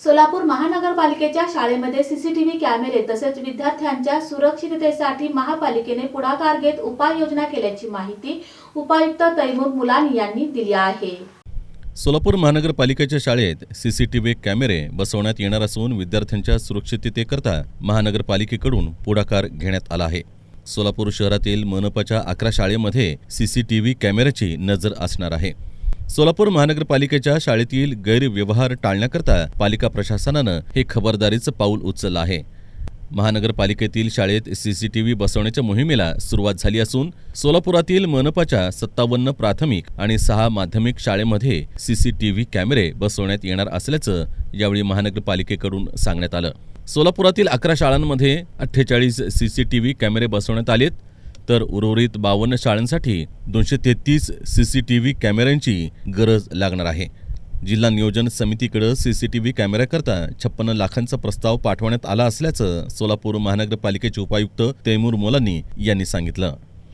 सोलापूर महानगरपालिकेच्या शाळेमध्ये सीसीटीव्ही कॅमेरे तसेच विद्यार्थ्यांच्या सुरक्षिततेसाठी महापालिकेने पुढाकार घेत उपाययोजना केल्याची माहिती उपायुक्त तैमूर मुलानी यांनी दिली आहे। सोलापूर महानगरपालिकेच्या शाळेत सीसीटीव्ही कॅमेरे बसवण्यात येणार असून विद्यार्थ्यांच्या सुरक्षिततेकरता महानगरपालिकेकडून पुढाकार घेण्यात आला आहे। सोलापूर शहरातील मनपाच्या 11 शाळेमध्ये सीसीटीव्ही कॅमेऱ्याची नजर असणार आहे। सोलापूर महानगरपालिकेच्या शाळेतील गैरव्यवहार टाळण्याकरता पालिका प्रशासनानं हे खबरदारीचं पाऊल उचललं आहे। महानगरपालिकेतील शाळेत सीसीटीव्ही बसवण्याच्या मोहिमेला सुरुवात झाली असून सोलापुरातील मनपाच्या 57 प्राथमिक आणि 6 माध्यमिक शाळेमध्ये सीसीटीव्ही कॅमेरे बसवण्यात येणार असल्याचं यावेळी महानगरपालिकेकडून सांगण्यात आलं। सोलापुरातील 11 शाळांमध्ये 48 सीसीटीव्ही कॅमेरे बसवण्यात आलेत, तर उर्वरित 52 शाळांसाठी 233 सीसीटीव्ही कॅमेऱ्यांची गरज लागणार आहे। जिल्हा नियोजन समितीकडे सीसीटीव्ही कॅमेऱ्याकरता 56 लाखांचा प्रस्ताव पाठवण्यात आला असल्याचं सोलापूर महानगरपालिकेचे उपायुक्त तैमूर मुलानी यांनी सांगितलं।